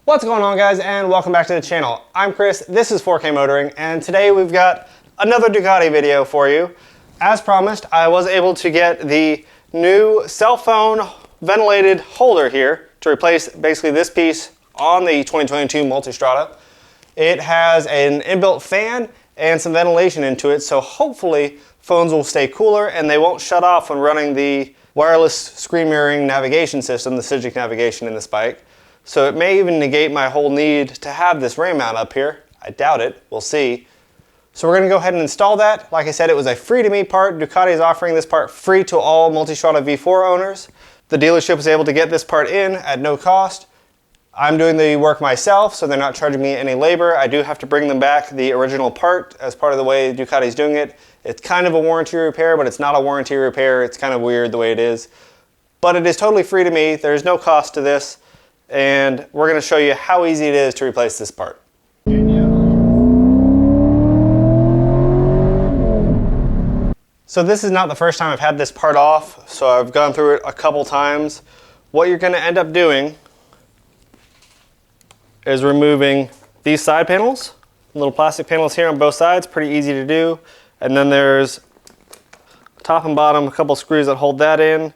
What's going on, guys, and welcome back to the channel. I'm Chris, this is 4K Motoring, and today we've got another Ducati video for you. As promised, I was able to get the new cell phone ventilated holder here to replace basically this piece on the 2022 Multistrada. It has an inbuilt fan and some ventilation into it, so hopefully phones will stay cooler and they won't shut off when running the wireless screen mirroring navigation system, the Sygic Navigation in this bike. So it may even negate my whole need to have this rain mount up here. I doubt it, we'll see. So we're gonna go ahead and install that. Like I said, it was a free to me part. Ducati is offering this part free to all Multistrada V4 owners. The dealership was able to get this part in at no cost. I'm doing the work myself, so they're not charging me any labor. I do have to bring them back the original part as part of the way Ducati's doing it. It's kind of a warranty repair, but it's not a warranty repair. It's kind of weird the way it is. But it is totally free to me. There's no cost to this. And we're going to show you how easy it is to replace this part. So this is not the first time I've had this part off, so I've gone through it a couple times. What you're going to end up doing is removing these side panels, little plastic panels here on both sides, pretty easy to do. And then there's top and bottom, a couple screws that hold that in.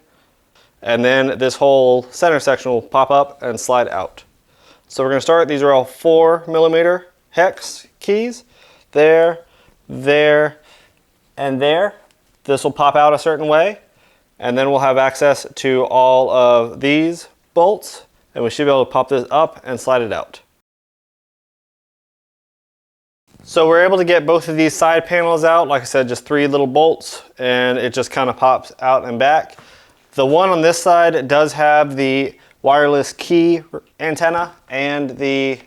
And then this whole center section will pop up and slide out. So we're going to start. These are all 4mm hex keys. There, there, and there. This will pop out a certain way. And then we'll have access to all of these bolts. And we should be able to pop this up and slide it out. So we're able to get both of these side panels out. Like I said, just 3 little bolts. And it just kind of pops out and back. The one on this side does have the wireless key antenna and the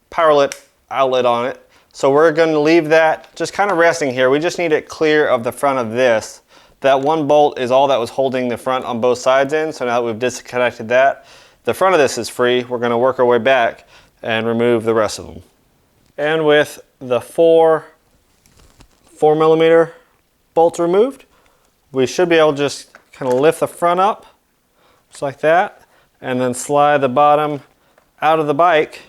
power outlet on it. So we're going to leave that just kind of resting here. We just need it clear of the front of this. That one bolt is all that was holding the front on both sides in. So now that we've disconnected that, the front of this is free. We're going to work our way back and remove the rest of them. And with the 4mm bolts removed, we should be able to just kind of lift the front up, just like that, and then slide the bottom out of the bike.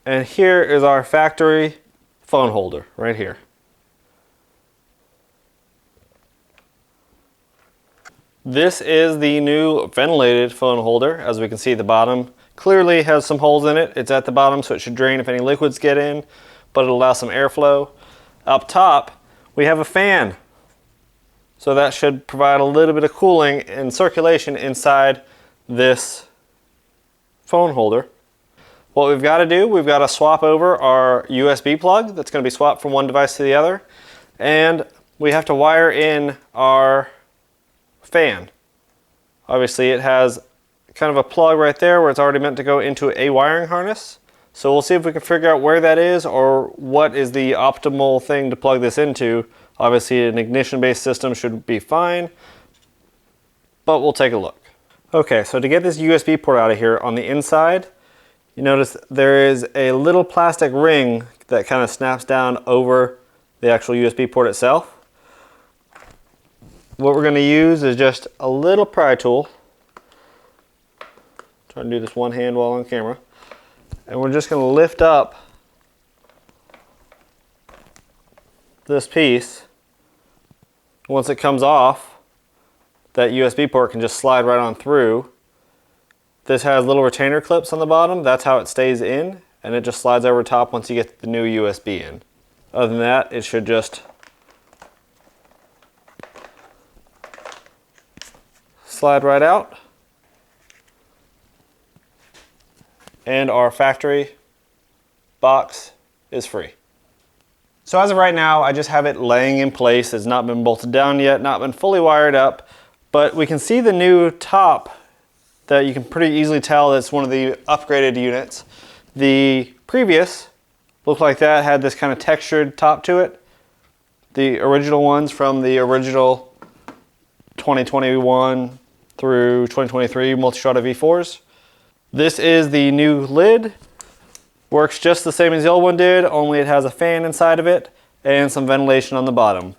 And here is our factory phone holder, right here. This is the new ventilated phone holder. As we can see, the bottom clearly has some holes in it. It's at the bottom, so it should drain if any liquids get in, but it'll allow some airflow. Up top, we have a fan. So that should provide a little bit of cooling and circulation inside this phone holder. What we've got to do, we've got to swap over our USB plug that's going to be swapped from one device to the other. And we have to wire in our fan. Obviously it has kind of a plug right there where it's already meant to go into a wiring harness. So we'll see if we can figure out where that is or what is the optimal thing to plug this into. Obviously an ignition-based system should be fine, but we'll take a look. Okay, so to get this USB port out of here, on the inside, you notice there is a little plastic ring that kind of snaps down over the actual USB port itself. What we're going to use is just a little pry tool. Try to do this one hand while on camera. And we're just going to lift up this piece. Once it comes off, that USB port can just slide right on through. This has little retainer clips on the bottom. That's how it stays in, and it just slides over top once you get the new USB in. Other than that, it should just slide right out. And our factory box is free. So as of right now, I just have it laying in place. It's not been bolted down yet, not been fully wired up, but we can see the new top that you can pretty easily tell it's one of the upgraded units. The previous looked like that, had this kind of textured top to it. The original ones from the original 2021 through 2023 Multistrada V4s. This is the new lid. Works just the same as the old one did, only it has a fan inside of it and some ventilation on the bottom.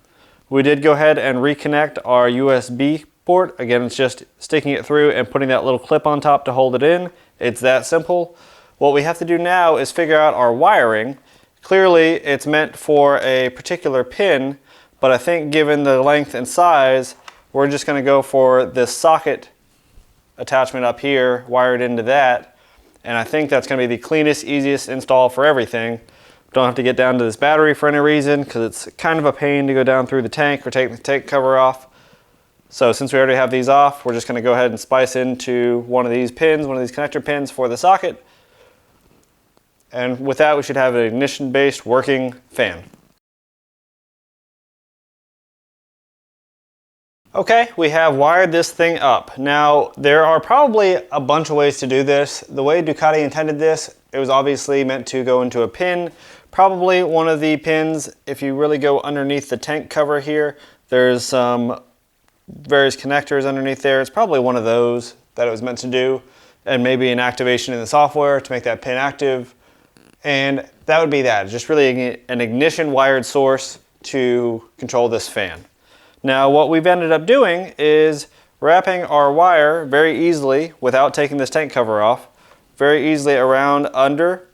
We did go ahead and reconnect our USB port. Again, it's just sticking it through and putting that little clip on top to hold it in. It's that simple. What we have to do now is figure out our wiring. Clearly, it's meant for a particular pin, but I think given the length and size, we're just going to go for this socket attachment up here, wired into that. And I think that's going to be the cleanest, easiest install for everything. Don't have to get down to this battery for any reason, because it's kind of a pain to go down through the tank or take the tank cover off. So since we already have these off, we're just going to go ahead and splice into one of these pins, one of these connector pins for the socket. And with that, we should have an ignition-based working fan. Okay, we have wired this thing up. Now, there are probably a bunch of ways to do this. The way Ducati intended this, it was obviously meant to go into a pin. Probably one of the pins, if you really go underneath the tank cover here, there's some various connectors underneath there. It's probably one of those that it was meant to do, and maybe an activation in the software to make that pin active. And that would be that, just really an ignition wired source to control this fan. Now what we've ended up doing is wrapping our wire very easily without taking this tank cover off, very easily around under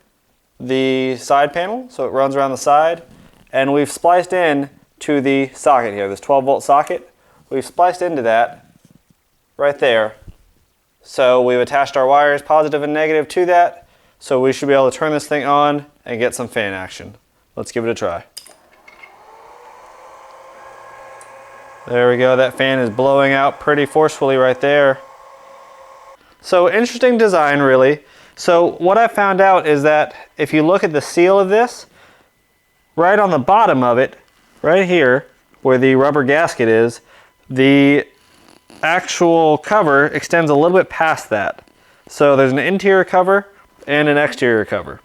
the side panel, so it runs around the side, and we've spliced in to the socket here, this 12-volt socket. We've spliced into that right there. So we've attached our wires, positive and negative, to that. So we should be able to turn this thing on and get some fan action. Let's give it a try. There we go, that fan is blowing out pretty forcefully right there. So interesting design, really. So what I found out is that if you look at the seal of this, right on the bottom of it, right here, where the rubber gasket is, the actual cover extends a little bit past that. So there's an interior cover and an exterior cover.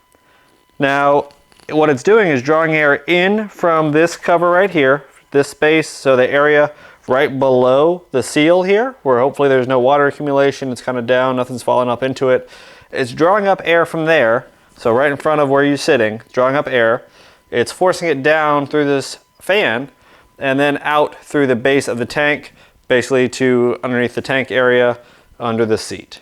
Now, what it's doing is drawing air in from this cover right here, this space, so the area right below the seal here, where hopefully there's no water accumulation, it's kind of down, nothing's falling up into it. It's drawing up air from there, so right in front of where you're sitting, drawing up air. It's forcing it down through this fan, and then out through the base of the tank, basically to underneath the tank area under the seat.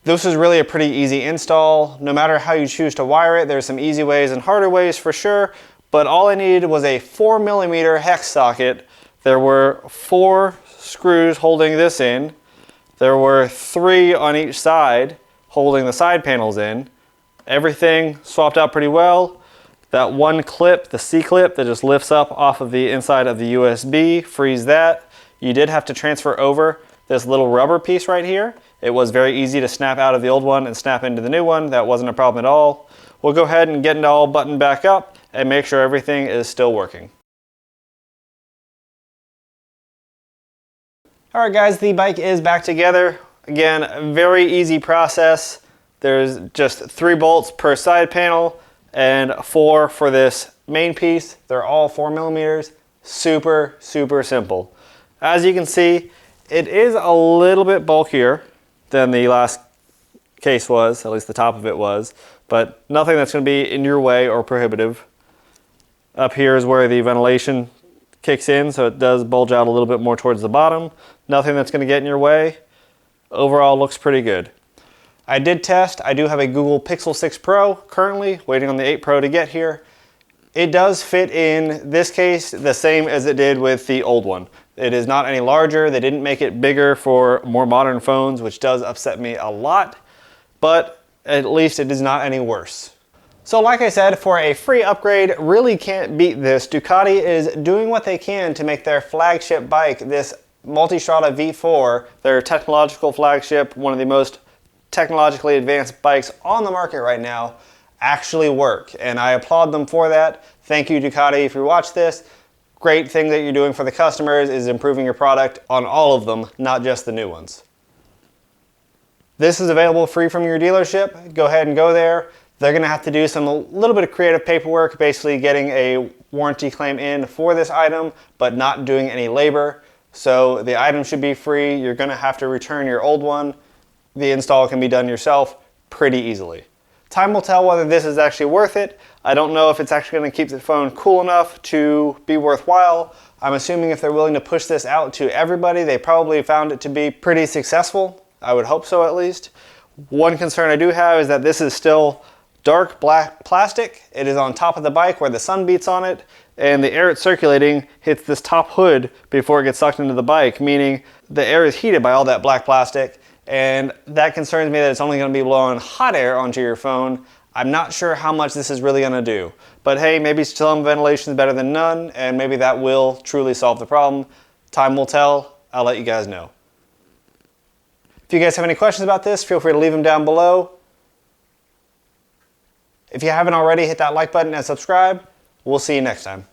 This is really a pretty easy install. No matter how you choose to wire it, there's some easy ways and harder ways for sure, but all I needed was a 4mm hex socket. There were 4 screws holding this in. There were 3 on each side holding the side panels in. Everything swapped out pretty well. That one clip, the C-clip that just lifts up off of the inside of the USB, frees that. You did have to transfer over this little rubber piece right here. It was very easy to snap out of the old one and snap into the new one. That wasn't a problem at all. We'll go ahead and get it all buttoned back up and make sure everything is still working. All right guys, the bike is back together. Again, a very easy process. There's just 3 bolts per side panel and 4 for this main piece. They're all 4mm. Super, super simple. As you can see, it is a little bit bulkier than the last case was, at least the top of it was, but nothing that's going to be in your way or prohibitive. Up here is where the ventilation kicks in, so it does bulge out a little bit more towards the bottom. Nothing that's going to get in your way. Overall, looks pretty good. I did test. I do have a Google Pixel 6 Pro currently, waiting on the 8 Pro to get here. It does fit in this case the same as it did with the old one. It is not any larger. They didn't make it bigger for more modern phones, which does upset me a lot, but at least it is not any worse. So like I said, for a free upgrade, really can't beat this. Ducati is doing what they can to make their flagship bike, this Multistrada V4, their technological flagship, one of the most technologically advanced bikes on the market right now, actually work. And I applaud them for that. Thank you, Ducati, if you watch this. Great thing that you're doing for the customers is improving your product on all of them, not just the new ones. This is available free from your dealership. Go ahead and go there. They're going to have to do a little bit of creative paperwork, basically getting a warranty claim in for this item, but not doing any labor. So the item should be free. You're going to have to return your old one. The install can be done yourself pretty easily. Time will tell whether this is actually worth it. I don't know if it's actually going to keep the phone cool enough to be worthwhile, I'm assuming if they're willing to push this out to everybody, they probably found it to be pretty successful. I would hope so, at least. One concern I do have is that this is still dark black plastic. It is on top of the bike where the sun beats on it, and the air it's circulating hits this top hood before it gets sucked into the bike, meaning the air is heated by all that black plastic, and that concerns me that it's only going to be blowing hot air onto your phone. I'm not sure how much this is really going to do, but hey, maybe some ventilation is better than none, and maybe that will truly solve the problem. Time will tell. I'll let you guys know. If you guys have any questions about this, feel free to leave them down below. If you haven't already, hit that like button and subscribe. We'll see you next time.